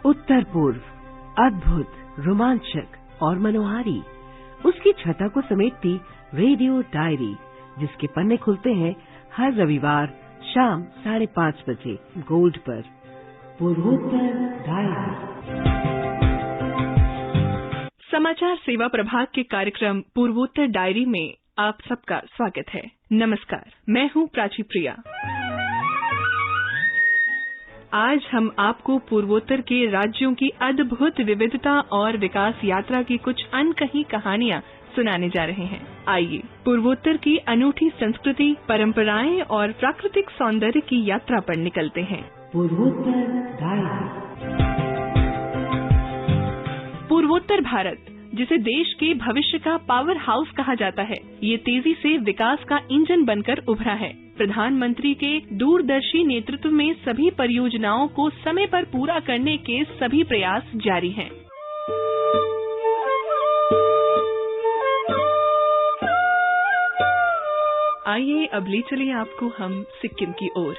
उत्तर पूर्व, अद्भुत, रोमांचक और मनोहारी, उसकी छटा को समेटती रेडियो डायरी, जिसके पन्ने खुलते हैं हर रविवार शाम 5:30 बजे गोल्ड पर। पूर्वोत्तर डायरी। समाचार सेवा प्रभाग के कार्यक्रम पूर्वोत्तर डायरी में आप सबका स्वागत है। नमस्कार, मैं हूं प्राची प्रिया। आज हम आपको पूर्वोत्तर के राज्यों की अद्भुत विविधता और विकास यात्रा की कुछ अनकही कहानियां सुनाने जा रहे हैं। आइए पूर्वोत्तर की अनूठी संस्कृति, परंपराएं और प्राकृतिक सौंदर्य की यात्रा पर निकलते हैं। पूर्वोत्तर डायरी। पूर्वोत्तर भारत, जिसे देश के भविष्य का पावर हाउस कहा जाता है, ये तेजी से विकास का इंजन बनकर उभरा है। प्रधानमंत्री के दूरदर्शी नेतृत्व में सभी परियोजनाओं को समय पर पूरा करने के सभी प्रयास जारी हैं। आइए अब ले चलें आपको हम सिक्किम की ओर।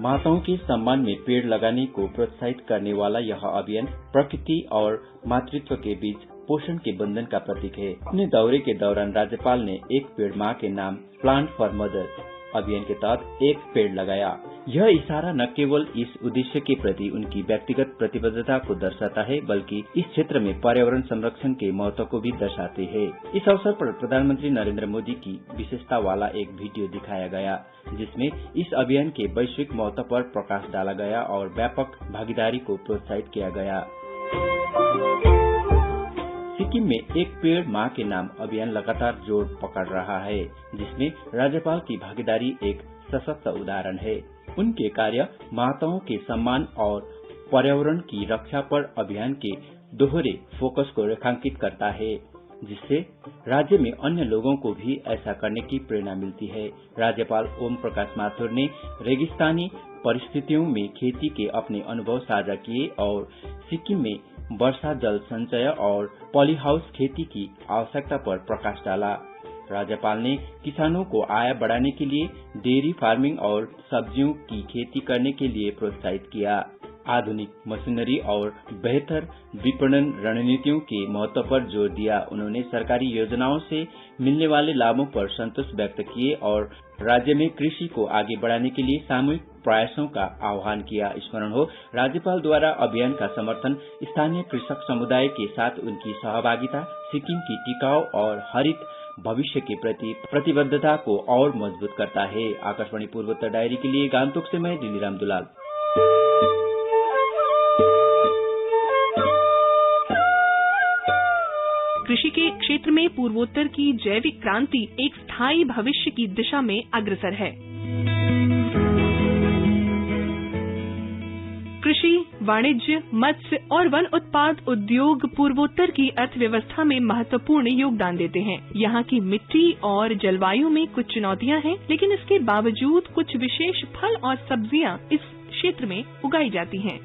माताओं के सम्मान में पेड़ लगाने को प्रोत्साहित करने वाला यह अभियान प्रकृति और मातृत्व के बीच पोषण के बंधन का प्रतीक है। अपने दौरे के दौरान राज्यपाल ने एक पेड़ मां के नाम प्लांट फॉर मदर अभियान के तहत एक पेड़ लगाया। यह इशारा न केवल इस उद्देश्य के प्रति उनकी व्यक्तिगत प्रतिबद्धता को दर्शाता है, बल्कि इस क्षेत्र में पर्यावरण संरक्षण के महत्व को भी दर्शाते हैं। इस अवसर पर प्रधानमंत्री नरेंद्र मोदी की विशेषता वाला एक वीडियो दिखाया गया, जिसमें इस अभियान के वैश्विक महत्व पर प्रकाश डाला गया और व्यापक भागीदारी को प्रोत्साहित किया गया। सिक्किम में एक पेड़ मां के नाम अभियान लगातार जोर पकड़ रहा है, जिसमें राज्यपाल की भागीदारी एक सशक्त उदाहरण है। उनके कार्य माताओं के सम्मान और पर्यावरण की रक्षा पर अभियान के दोहरे फोकस को रेखांकित करता है, जिससे राज्य में अन्य लोगों को भी ऐसा करने की प्रेरणा मिलती है। राज्यपाल ओम प्रकाश माथुर ने रेगिस्तानी परिस्थितियों में खेती के अपने अनुभव साझा किए और सिक्किम में वर्षा जल संचय और पॉली हाउस खेती की आवश्यकता पर प्रकाश डाला। राज्यपाल ने किसानों को आय बढ़ाने के लिए डेयरी फार्मिंग और सब्जियों की खेती करने के लिए प्रोत्साहित किया। आधुनिक मशीनरी और बेहतर विपणन रणनीतियों के महत्व पर जोर दिया। उन्होंने सरकारी योजनाओं से मिलने वाले लाभों पर संतोष व्यक्त किए और राज्य में कृषि को आगे बढ़ाने के लिए सामूहिक प्रयासों का आह्वान किया। स्मरण हो, राज्यपाल द्वारा अभियान का समर्थन स्थानीय कृषक समुदाय के साथ उनकी सहभागिता सिक्किम की टिकाऊ और हरित भविष्य के प्रति प्रतिबद्धता को और मजबूत करता है। आकाशवाणी पूर्वोत्तर डायरी के लिए गांतोक से मैं दिलीराम दुलाल। कृषि के क्षेत्र में पूर्वोत्तर की जैविक क्रांति एक स्थायी भविष्य की दिशा में अग्रसर है। कृषि, वाणिज्य, मत्स्य और वन उत्पाद उद्योग पूर्वोत्तर की अर्थव्यवस्था में महत्वपूर्ण योगदान देते हैं। यहाँ की मिट्टी और जलवायु में कुछ चुनौतियाँ हैं, लेकिन इसके बावजूद कुछ विशेष फल और सब्जियाँ इस क्षेत्र में उगाई जाती हैं।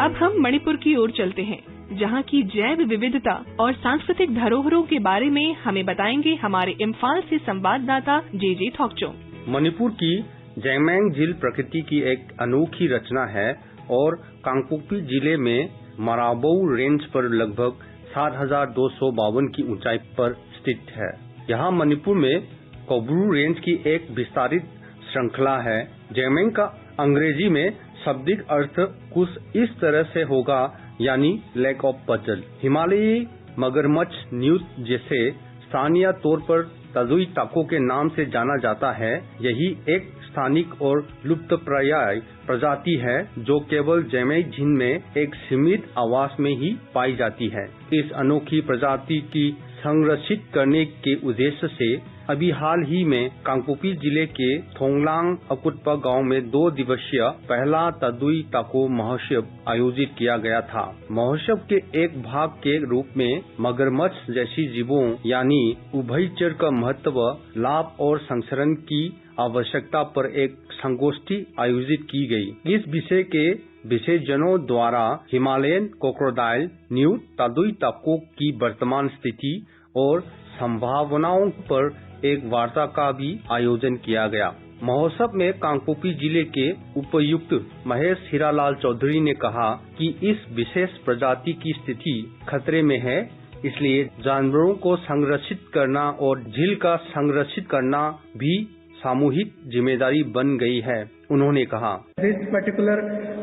अब हम मणिपुर की ओर चलते हैं, जहाँ की जैव विविधता और सांस्कृतिक धरोहरों के बारे में हमें बताएंगे हमारे इम्फाल से संवाददाता जे थोकचोंग। मणिपुर की जैमैंग झील प्रकृति की एक अनोखी रचना है और कांगपोकपी जिले में मराबोउ रेंज पर लगभग 7,252 की ऊंचाई पर स्थित है। यहाँ मणिपुर में कोबरू रेंज की एक विस्तारित श्रृंखला है। जैमैंग का अंग्रेजी में शाब्दिक अर्थ कुछ इस तरह से होगा, यानी लेक ऑफ पजल। हिमालयी मगरमच्छ न्यूज जैसे स्थानीय तौर पर तजुई टाको के नाम से जाना जाता है। यही एक स्थानिक और लुप्तप्राय प्रजाति है जो केवल जैमैंग झील में एक सीमित आवास में ही पाई जाती है। इस अनोखी प्रजाति की संरक्षित करने के उद्देश्य से अभी हाल ही में कांगपोकपी जिले के थोंगलांग अकुटपा गांव में 2 दिवसीय पहला तदुई टाको महोत्सव आयोजित किया गया था। महोत्सव के एक भाग के रूप में मगरमच्छ जैसी जीवों यानी उभयचर का महत्व, लाभ और संरक्षण की आवश्यकता पर एक संगोष्ठी आयोजित की गई। इस विषय के विशेषज्ञों द्वारा हिमालयन क्रोकोडाइल न्यू तादुई ताकोक की वर्तमान स्थिति और संभावनाओं पर एक वार्ता का भी आयोजन किया गया। महोत्सव में कांगपोपी जिले के उपायुक्त महेश हीरालाल चौधरी ने कहा कि इस विशेष प्रजाति की स्थिति खतरे में है, इसलिए जानवरों को संरक्षित करना और झील का संरक्षित करना भी सामूहिक जिम्मेदारी बन गई है। उन्होंने कहा, This particular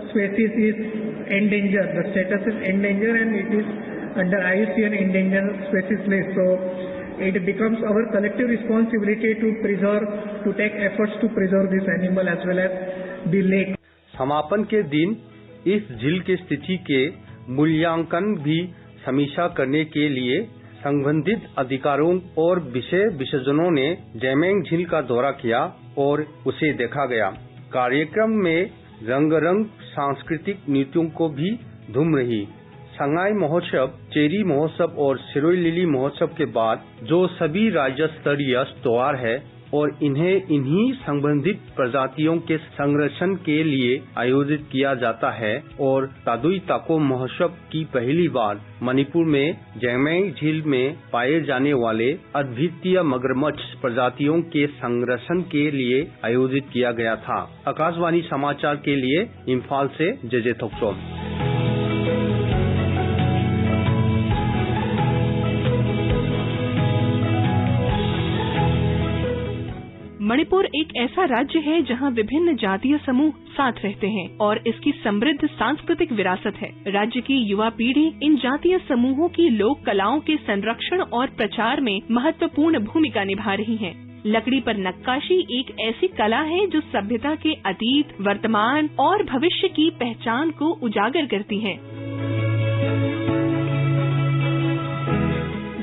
species is endangered. The status is endangered and it is under IUCN endangered species list. So it becomes our collective responsibility to preserve, to take efforts to preserve this animal as well as the lake. समापन के दिन इस झील की स्थिति के मूल्यांकन भी समीक्षा करने के लिए संबंधित अधिकारियों और विशेषज्ञों ने जैमेंग झील का दौरा किया और उसे देखा गया। कार्यक्रम में रंगारंग सांस्कृतिक नृत्यों को भी धूम रही। संगाई महोत्सव, चेरी महोत्सव और सिरोई लिली महोत्सव के बाद जो सभी राज्य स्तरीय त्योहार है और इन्हें इन्हीं संबंधित प्रजातियों के संरक्षण के लिए आयोजित किया जाता है और तादुई ताको महोत्सव की पहली बार मणिपुर में जैमेंग झील में पाए जाने वाले अद्वितीय मगरमच्छ प्रजातियों के संरक्षण के लिए आयोजित किया गया था। आकाशवाणी समाचार के लिए इम्फाल से जेजे थोक्सोम। मणिपुर एक ऐसा राज्य है जहां विभिन्न जातीय समूह साथ रहते हैं और इसकी समृद्ध सांस्कृतिक विरासत है। राज्य की युवा पीढ़ी इन जातीय समूहों की लोक कलाओं के संरक्षण और प्रचार में महत्वपूर्ण भूमिका निभा रही है। लकड़ी पर नक्काशी एक ऐसी कला है जो सभ्यता के अतीत, वर्तमान और भविष्य की पहचान को उजागर करती है।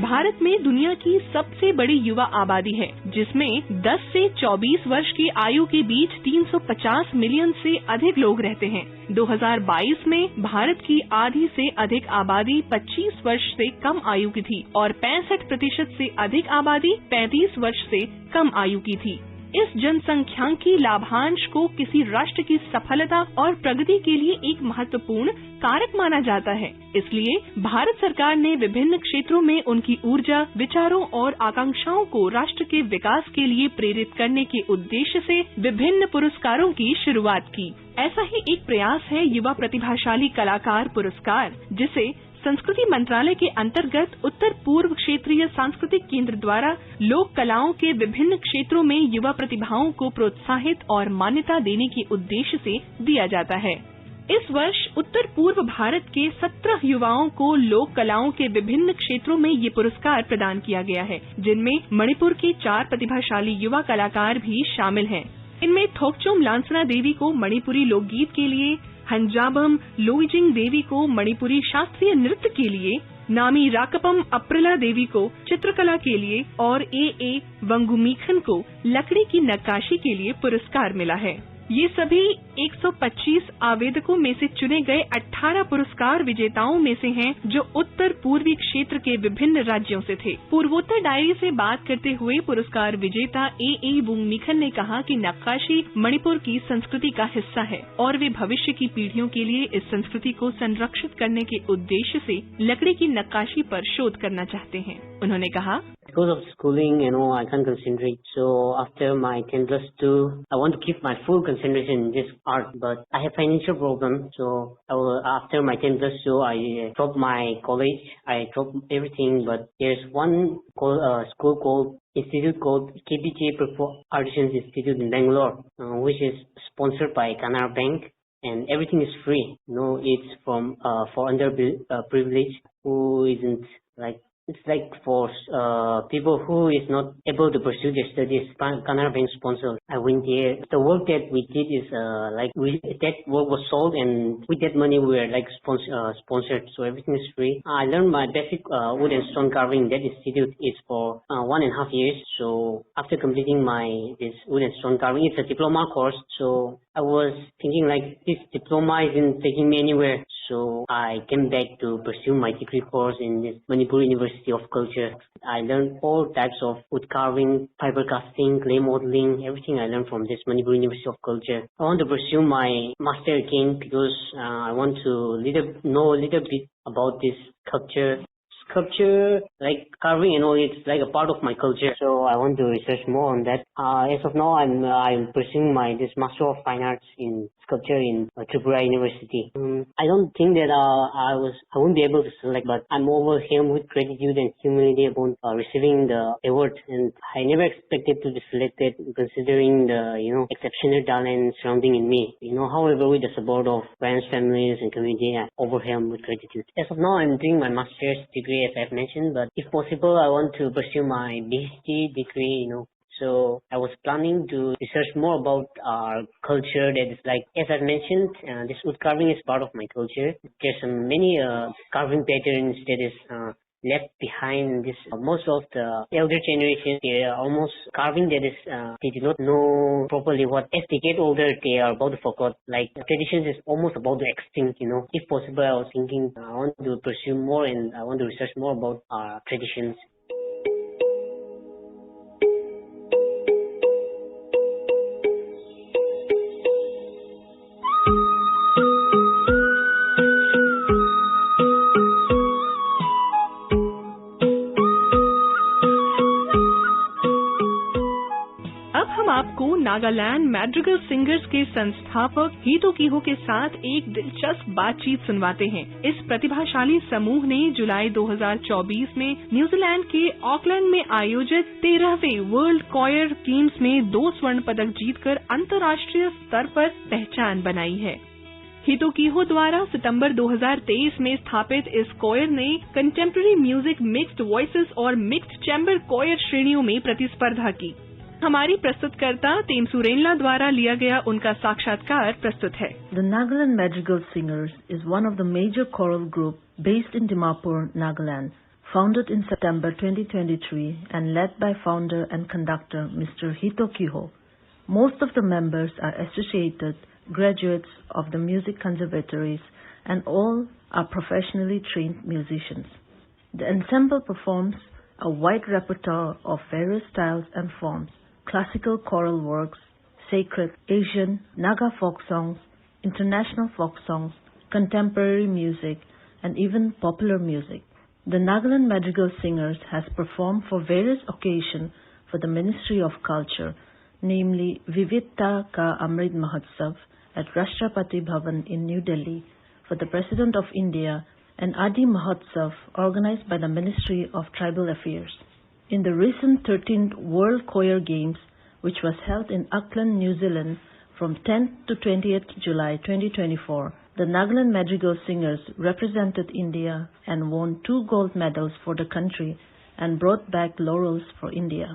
भारत में दुनिया की सबसे बड़ी युवा आबादी है, जिसमें 10 से 24 वर्ष की आयु के बीच 350 मिलियन से अधिक लोग रहते हैं। 2022 में भारत की आधी से अधिक आबादी 25 वर्ष से कम आयु की थी और 65% से अधिक आबादी 35 वर्ष से कम आयु की थी। इस जनसंख्यांकी लाभांश को किसी राष्ट्र की सफलता और प्रगति के लिए एक महत्वपूर्ण कारक माना जाता है। इसलिए भारत सरकार ने विभिन्न क्षेत्रों में उनकी ऊर्जा, विचारों और आकांक्षाओं को राष्ट्र के विकास के लिए प्रेरित करने के उद्देश्य से विभिन्न पुरस्कारों की शुरुआत की। ऐसा ही एक प्रयास है युवा प्रतिभाशाली कलाकार पुरस्कार, जिसे संस्कृति मंत्रालय के अंतर्गत उत्तर पूर्व क्षेत्रीय सांस्कृतिक केंद्र द्वारा लोक कलाओं के विभिन्न क्षेत्रों में युवा प्रतिभाओं को प्रोत्साहित और मान्यता देने के उद्देश्य से दिया जाता है। इस वर्ष उत्तर पूर्व भारत के 17 युवाओं को लोक कलाओं के विभिन्न क्षेत्रों में ये पुरस्कार प्रदान किया गया है, जिनमें मणिपुर के 4 प्रतिभाशाली युवा कलाकार भी शामिल हैं। इनमें थोकचोम लांसना देवी को मणिपुरी लोकगीत के लिए, हंजाबम लोइजिंग देवी को मणिपुरी शास्त्रीय नृत्य के लिए, नामी राकपम अप्रला देवी को चित्रकला के लिए और ए वंगुमीखन को लकड़ी की नक्काशी के लिए पुरस्कार मिला है। ये सभी 125 आवेदकों में से चुने गए 18 पुरस्कार विजेताओं में से हैं, जो उत्तर पूर्वी क्षेत्र के विभिन्न राज्यों से थे। पूर्वोत्तर डायरी से बात करते हुए पुरस्कार विजेता ए वंगुमीखन ने कहा कि नक्काशी मणिपुर की संस्कृति का हिस्सा है और वे भविष्य की पीढ़ियों के लिए इस संस्कृति को संरक्षित करने के उद्देश्य से लकड़ी की नक्काशी पर शोध करना चाहते हैं। उन्होंने कहा, Because of schooling, I can't concentrate. So after my 10 plus 2, I want to keep my full concentration in this art, but I have financial problem. So after my 10 plus 2, I dropped my college. I dropped everything, but there's one school called Institute called KPJ Artisans Institute in Bangalore, which is sponsored by Canara Bank. And everything is free. It's from for underprivileged who isn't like. It's like for people who is not able to pursue their studies. Canara Bank sponsored. I went there. The work that we did is that work was sold, and with that money we were like sponsored. So everything is free. I learned my basic wood and stone carving. That institute is for 1.5 years. So after completing this wood and stone carving, it's a diploma course. So I was thinking like this diploma isn't taking me anywhere. So I came back to pursue my degree course in this Manipur University of Culture. I learned all types of wood carving, fiber casting, clay modeling, everything I learned from this Manipur University of Culture. I want to pursue my master again because I want to know a little bit about this sculpture, like carving and all, it's like a part of my culture. So I want to research more on that. As of now, I'm pursuing this Master of Fine Arts in Sculpture in Tripura University. I don't think that I won't be able to select, but I'm overwhelmed with gratitude and humility about receiving the award. And I never expected to be selected, considering the exceptional talent surrounding in me. However, with the support of friends, families, and community, I'm overwhelmed with gratitude. As of now, I'm doing my master's degree, as I've mentioned, but if possible, I want to pursue my PhD degree. So I was planning to research more about our culture. That is like, as I mentioned, this wood carving is part of my culture. There's many carving patterns that is left behind. This most of the elder generation, they are almost carving that is they do not know properly what. As they get older, they are about to forget. Like traditions is almost about to extinct. If possible, I was thinking I want to pursue more and I want to research more about our traditions. आपको Nagaland Madrigal singers के संस्थापक हितो कीहो के साथ एक दिलचस्प बातचीत सुनवाते हैं। इस प्रतिभाशाली समूह ने जुलाई 2024 में न्यूजीलैंड के ऑकलैंड में आयोजित 13वें वर्ल्ड कॉयर गेम्स में 2 स्वर्ण पदक जीतकर अंतर्राष्ट्रीय स्तर पर पहचान बनाई है। हितो कीहो द्वारा सितंबर 2023 में स्थापित इस कॉयर ने कंटेम्प्रेरी म्यूजिक, मिक्स्ड वॉइसेस और मिक्स्ड चैम्बर कॉयर श्रेणियों में प्रतिस्पर्धा की। हमारी प्रस्तुतकर्ता तेमसुरेनला द्वारा लिया गया उनका साक्षात्कार प्रस्तुत है। The Nagaland Madrigal Singers is one of the major choral group based in Dimapur, Nagaland, founded in September 2023 and led by founder and conductor Mr. Hito Quiho. Most of the members are associated graduates of the music conservatories and all are professionally trained musicians. The ensemble performs a wide repertoire of various styles and forms: classical choral works, sacred, Asian, Naga folk songs, international folk songs, contemporary music, and even popular music. The Nagaland Madrigal Singers has performed for various occasions for the Ministry of Culture, namely Vividta Ka Amrit Mahotsav at Rashtrapati Bhavan in New Delhi for the President of India, and Adi Mahotsav organized by the Ministry of Tribal Affairs. In the recent 13th World Choir Games, which was held in Auckland, New Zealand from 10th to 20th July 2024, the Nagaland Madrigal Singers represented India and won 2 gold medals for the country and brought back laurels for India.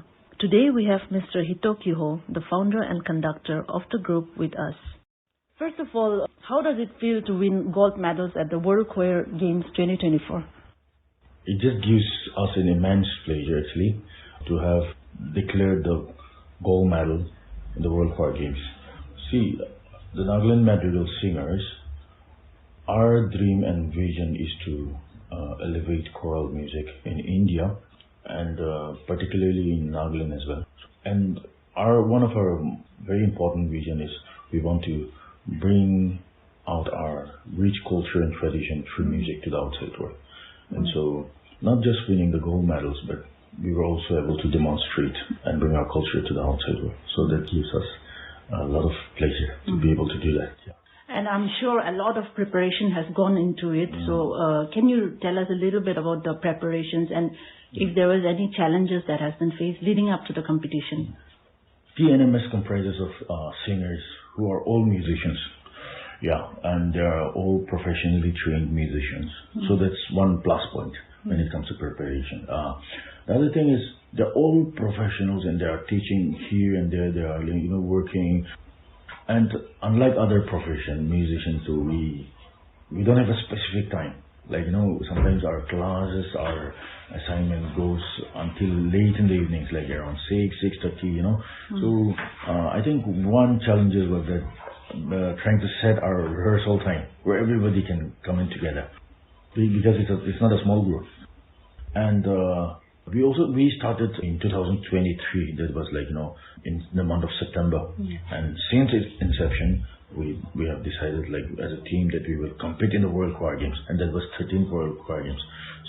Today we have Mr. Hito Quiho, the founder and conductor of the group, with us. First of all, how does it feel to win gold medals at the World Choir Games 2024? It just gives us an immense pleasure, actually, to have declared the gold medal in the World Choir Games. See, the Nagaland Madrigal Singers, our dream and vision is to elevate choral music in India and particularly in Nagaland as well. And one of our very important vision is we want to bring out our rich culture and tradition through music to the outside world. And so, not just winning the gold medals, but we were also able to demonstrate and bring our culture to the outside world. So that gives us a lot of pleasure to be able to do that. Yeah. And I'm sure a lot of preparation has gone into it. So can you tell us a little bit about the preparations and if there was any challenges that has been faced leading up to the competition? TNMS comprises of singers who are all musicians. Yeah, and they are all professionally trained musicians. So that's one plus point when it comes to preparation. The other thing is they're all professionals and they are teaching here and there. They are working. And unlike other musicians, so we don't have a specific time. Sometimes our classes, our assignment goes until late in the evenings, like around 6:30, So I think one challenge was that trying to set our rehearsal time where everybody can come in together, because it's not a small group. And we started in 2023. That was in the month of September. And since its inception, we have decided as a team that we will compete in the World Choir Games, and that was 13th World Choir Games.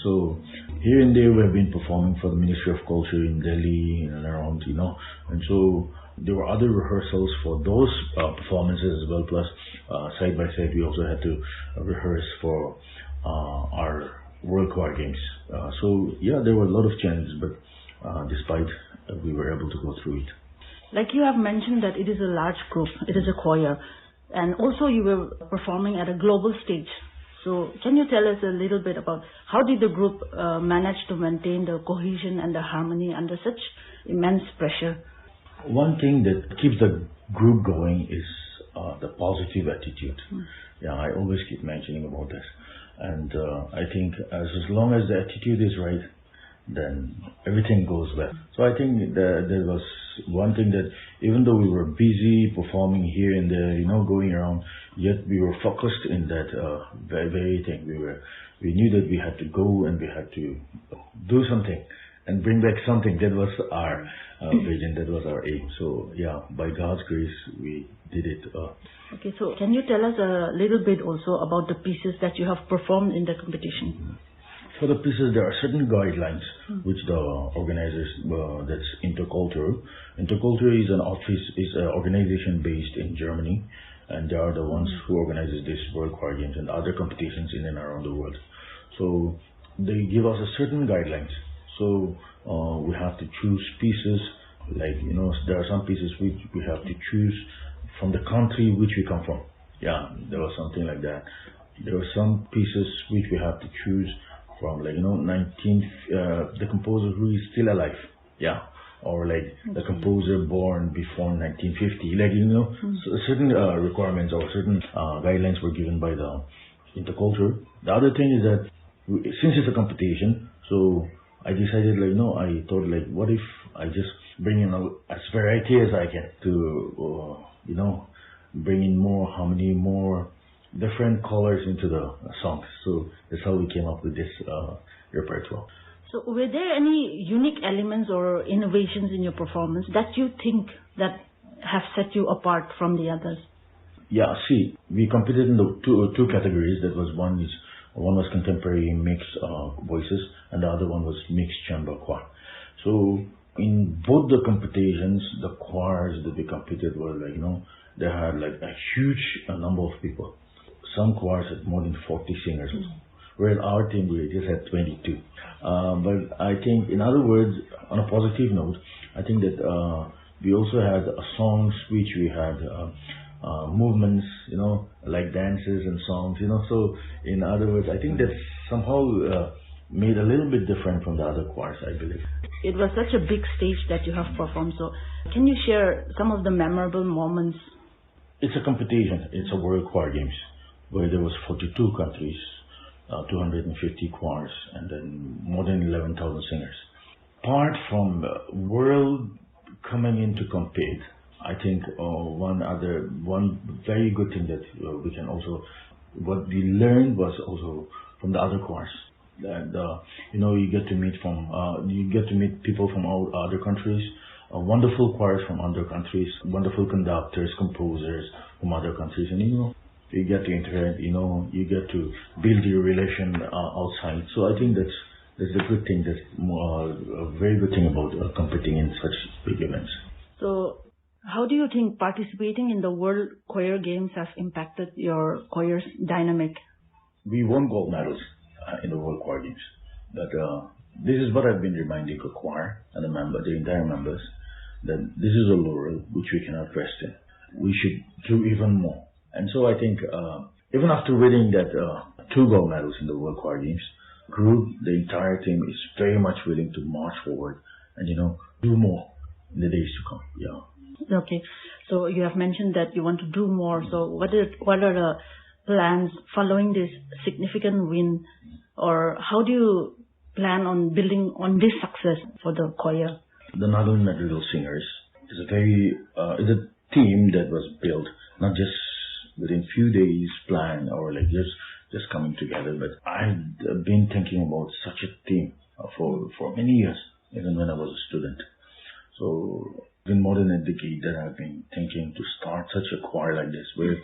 So here and there we have been performing for the Ministry of Culture in Delhi and around, and so there were other rehearsals for those performances as well. Plus, side by side, we also had to rehearse for our World Choir Games. So yeah, there were a lot of challenges, but despite we were able to go through it. Like you have mentioned that it is a large group, it is a choir, and also you were performing at a global stage. So can you tell us a little bit about how did the group manage to maintain the cohesion and the harmony under such immense pressure? One thing that keeps the group going is the positive attitude. Yeah, I always keep mentioning about this. And I think as long as the attitude is right, then everything goes well. So I think there was one thing that even though we were busy performing here and there, going around, yet we were focused in that very thing. We knew that we had to go and we had to do something and bring back something. That was our vision, that was our aim. So yeah, by God's grace, we did it. Okay, so can you tell us a little bit also about the pieces that you have performed in the competition? For the pieces, there are certain guidelines which the organizers, that's Interculture. Interculture is an organization based in Germany, and they are the ones who organizes this World Choir Games and other competitions in and around the world. So they give us a certain guidelines. So we have to choose pieces, there are some pieces which we have to choose from the country which we come from. Yeah, there was something like that. There were some pieces which we have to choose from, the composer who is still alive. Yeah. Or the composer born before 1950. Certain requirements or certain guidelines were given by the Interculture. The other thing is that since it's a competition, so I decided, I thought, what if I just bring in as variety as I can to, bring in more harmony, more different colors into the songs. So that's how we came up with this repertoire. So were there any unique elements or innovations in your performance that you think that have set you apart from the others? Yeah, see, we competed in the two categories. That was one was contemporary mixed voices, and the other one was mixed chamber choir. So in both the competitions, the choirs that we competed were they had a huge number of people. Some choirs had more than 40 singers, whereas our team we just had 22. But I think, in other words, on a positive note, I think that we also had songs which we had movements, like dances and songs, So in other words, I think that somehow made a little bit different from the other choirs, I believe. It was such a big stage that you have performed. So can you share some of the memorable moments? It's a competition. It's a World Choir Games, where there was 42 countries, 250 choirs, and then more than 11,000 singers. Apart from world coming in to compete, I think one very good thing that we can also, what we learned was also from the other choirs. And you get to meet people from all other countries, wonderful choirs from other countries, wonderful conductors, composers from other countries, and you get to interact, you get to build your relation outside. So I think that's a good thing. That's a very good thing about competing in such big events. So how do you think participating in the World Choir Games has impacted your choir's dynamic? We won gold medals in the World Choir Games. But this is what I've been reminding the choir and the entire members, that this is a laurel which we cannot rest in. We should do even more. And so I think even after winning that 2 gold medals in the World Choir Games, the entire team is very much willing to march forward and do more in the days to come. Yeah. Okay. So you have mentioned that you want to do more. So what are the plans following this significant win, or how do you plan on building on this success for the choir? The Nagaland Madrigal Singers is a team that was built not just within few days plan or like just coming together. But I've been thinking about such a theme for many years, even when I was a student. So it's been more than a decade that I've been thinking to start such a choir like this, where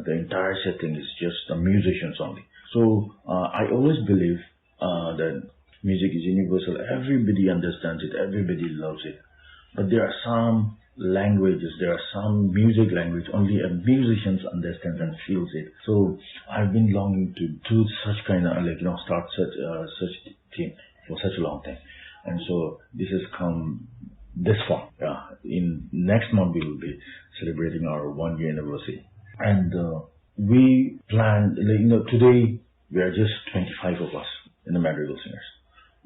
the entire setting is just the musicians only. So I always believe that music is universal. Everybody understands it. Everybody loves it. But there are some languages, there are some music language only a musicians understands and feels it. So I've been longing to do such kind of start such thing for such a long time. And so this has come this far. In next month we will be celebrating our 1-year anniversary. And we planned, today we are just 25 of us in the Madrigal Singers.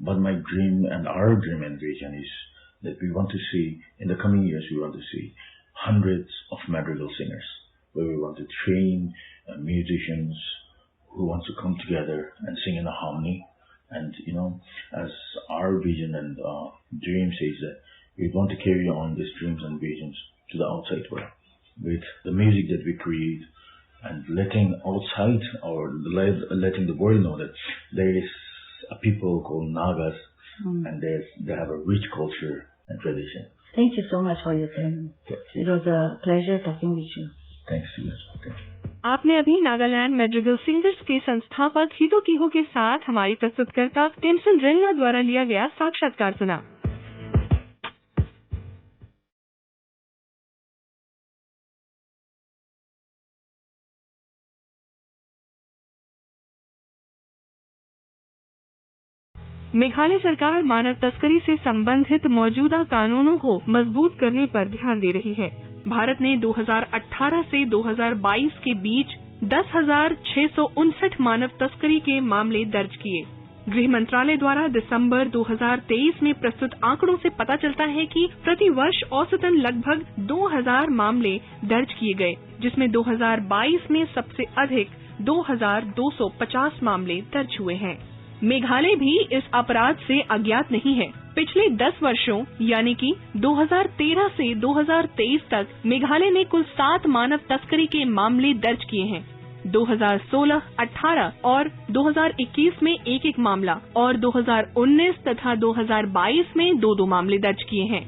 But my dream and our dream and vision is that we want to see, in the coming years, we want to see hundreds of Madrigal Singers, where we want to train musicians who want to come together and sing in a harmony. And, as our vision and dream says that we want to carry on these dreams and visions to the outside world with the music that we create, and letting outside letting the world know that there is a people called Nagas, and they have a rich culture and tradition. Thank you so much for your time. It was a pleasure talking with you. Thanks to you. आपने अभी Nagaland Madrigal singers के संस्थापक हितो किहो के साथ हमारी प्रस्तुतकर्ता टेम्सन रेंगला द्वारा लिया गया साक्षात्कार सुना। मेघालय सरकार मानव तस्करी से संबंधित मौजूदा कानूनों को मजबूत करने पर ध्यान दे रही है। भारत ने 2018 से 2022 के बीच 10,659 मानव तस्करी के मामले दर्ज किए। गृह मंत्रालय द्वारा दिसंबर 2023 में प्रस्तुत आंकड़ों से पता चलता है कि प्रति वर्ष औसतन लगभग 2,000 मामले दर्ज किए गए, जिसमें 2022 में सबसे अधिक 2,250 मामले दर्ज हुए हैं। मेघालय भी इस अपराध से अज्ञात नहीं है। पिछले 10 वर्षों यानी कि 2013 से 2023 तक मेघालय ने कुल 7 मानव तस्करी के मामले दर्ज किए हैं। 2016, 18 और 2021 में एक मामला और 2019 तथा 2022 में 2 मामले दर्ज किए हैं।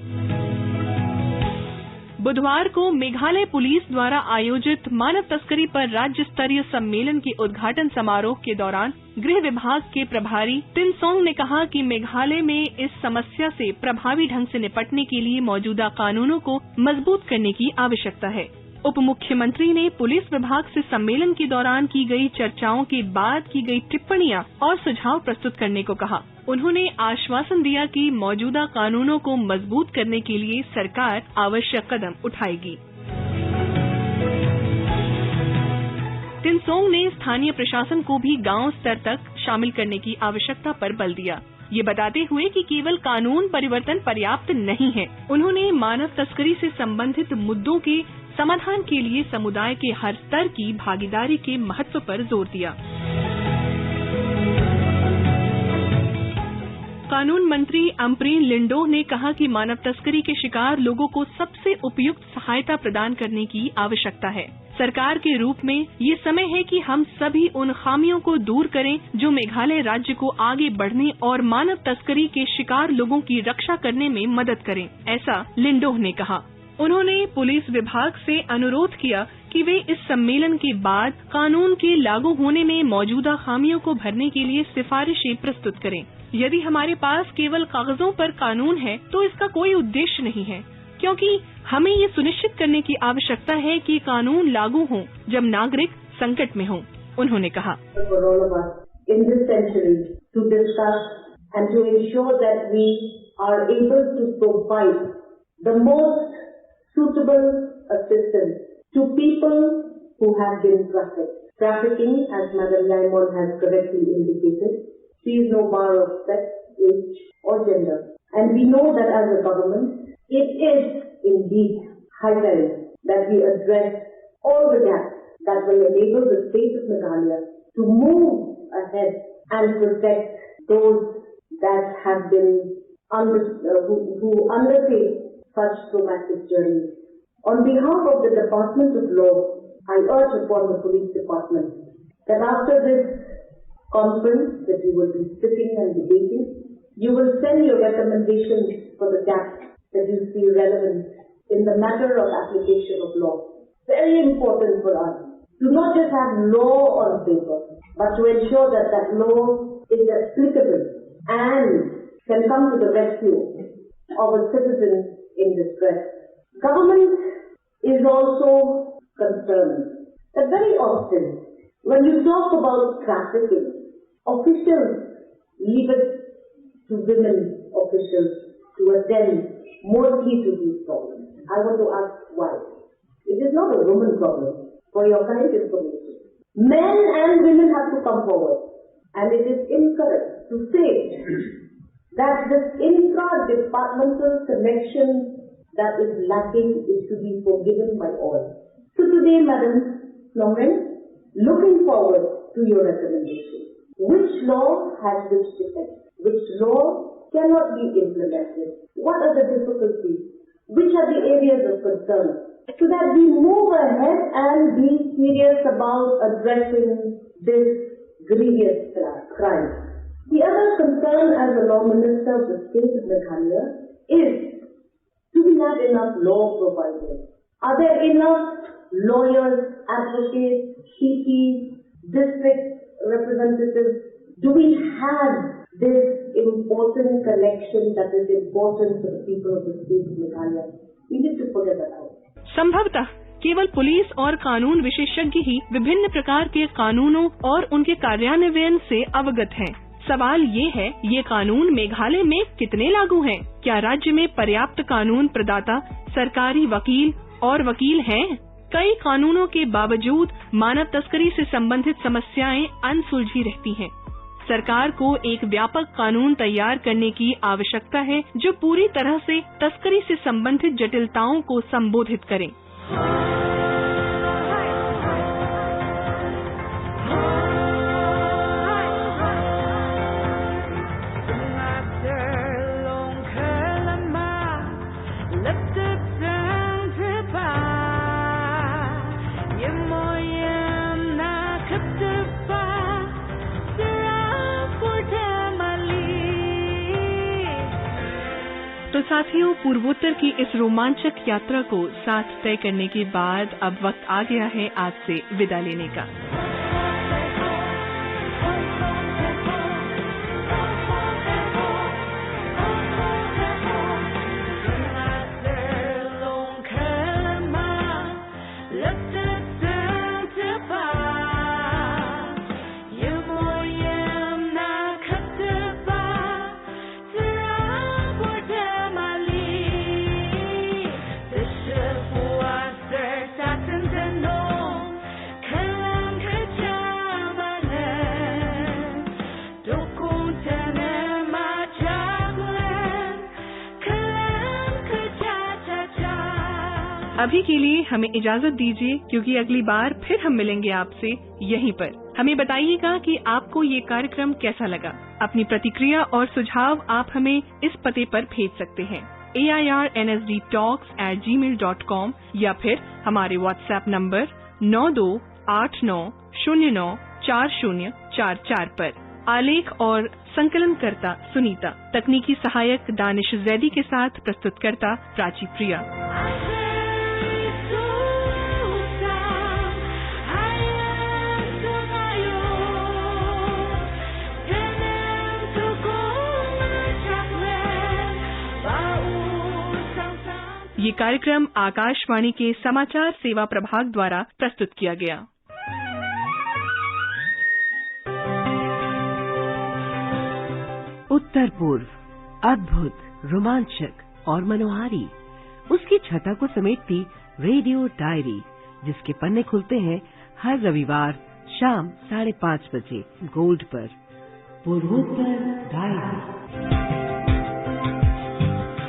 बुधवार को मेघालय पुलिस द्वारा आयोजित मानव तस्करी पर राज्य स्तरीय सम्मेलन के उद्घाटन समारोह के दौरान गृह विभाग के प्रभारी तिनसोंग ने कहा कि मेघालय में इस समस्या से प्रभावी ढंग से निपटने के लिए मौजूदा कानूनों को मजबूत करने की आवश्यकता है। उप मुख्यमंत्री ने पुलिस विभाग से सम्मेलन के दौरान की गई चर्चाओं के बाद की गई टिप्पणियां और सुझाव प्रस्तुत करने को कहा। उन्होंने आश्वासन दिया कि मौजूदा कानूनों को मजबूत करने के लिए सरकार आवश्यक कदम उठाएगी। तिनसोंग ने स्थानीय प्रशासन को भी गांव स्तर तक शामिल करने की आवश्यकता पर बल दिया, ये बताते हुए कि केवल कानून परिवर्तन पर्याप्त नहीं है। उन्होंने मानव तस्करी से संबंधित मुद्दों के समाधान के लिए समुदाय के हर स्तर की भागीदारी के महत्व पर जोर दिया। कानून मंत्री अम्प्रीन लिंडो ने कहा कि मानव तस्करी के शिकार लोगों को सबसे उपयुक्त सहायता प्रदान करने की आवश्यकता है। सरकार के रूप में ये समय है कि हम सभी उन खामियों को दूर करें जो मेघालय राज्य को आगे बढ़ने और मानव तस्करी के शिकार लोगों की रक्षा करने में मदद करें, ऐसा लिंडो ने कहा। उन्होंने पुलिस विभाग से अनुरोध किया कि वे इस सम्मेलन के बाद कानून के लागू होने में मौजूदा खामियों को भरने के लिए सिफारिशें प्रस्तुत करें। यदि हमारे पास केवल कागजों पर कानून है तो इसका कोई उद्देश्य नहीं है, क्योंकि हमें ये सुनिश्चित करने की आवश्यकता है कि कानून लागू हों जब नागरिक संकट में हों, उन्होंने कहा। suitable assistance to people who have been trafficked. Trafficking, as Madam Laimon has correctly indicated, sees no bar of sex, age or gender. And we know that as a government, it is indeed high time that we address all the gaps that will enable the state of Meghalaya to move ahead and protect those that have been who undertake such traumatic journeys. On behalf of the Department of Law, I urge upon the police department that after this conference that you will be sitting and debating, you will send your recommendations for the gaps that you see relevant in the matter of application of law. Very important for us to not just have law on paper, but to ensure that that law is applicable and can come to the rescue of a citizen in distress. Government is also concerned that very often when you talk about trafficking, officials leave it to women officials to attend mostly to these problems. I want to ask why. It is not a woman problem, for your kind information. Men and women have to come forward, and it is incorrect to say that this intra-departmental connection that is lacking is to be forgiven by all. So today, Madam Lawrence, looking forward to your recommendation. Which law has which defect? Which law cannot be implemented? What are the difficulties? Which are the areas of concern? So that we move ahead and be serious about addressing this grievous crime. The other concern as a law minister of the state of Meghalaya is, do we have enough law providers? Are there enough lawyers, advocates, CPs, district representatives? Do we have this important connection that is important for the people of the state of Meghalaya? We need to figure that out. संभवतः केवल police और कानून विशेषज्ञ ही विभिन्न प्रकार के कानूनों और उनके कार्यान्वयन से अवगत हैं। सवाल ये है, ये कानून मेघालय में कितने लागू हैं? क्या राज्य में पर्याप्त कानून प्रदाता, सरकारी वकील और वकील हैं? कई कानूनों के बावजूद मानव तस्करी से संबंधित समस्याएं अनसुलझी रहती हैं। सरकार को एक व्यापक कानून तैयार करने की आवश्यकता है जो पूरी तरह से तस्करी से संबंधित जटिलताओं को संबोधित करे। तो साथियों, पूर्वोत्तर की इस रोमांचक यात्रा को साथ तय करने के बाद अब वक्त आ गया है आज से विदा लेने का। अभी के लिए हमें इजाजत दीजिए, क्योंकि अगली बार फिर हम मिलेंगे आपसे यहीं पर। हमें बताइएगा कि आपको ये कार्यक्रम कैसा लगा। अपनी प्रतिक्रिया और सुझाव आप हमें इस पते पर भेज सकते हैं airnsdtalks@gmail.com या फिर हमारे व्हाट्सएप नंबर 9289094044 पर। आलेख और संकलनकर्ता सुनीता, तकनीकी सहायक दानिश जैदी के साथ प्रस्तुतकर्ता प्राची प्रिया। ये कार्यक्रम आकाशवाणी के समाचार सेवा प्रभाग द्वारा प्रस्तुत किया गया। उत्तर पूर्व, अद्भुत, रोमांचक और मनोहारी, उसकी छटा को समेटती रेडियो डायरी, जिसके पन्ने खुलते हैं हर रविवार शाम 5:30 बजे गोल्ड पर। पूर्वोत्तर डायरी।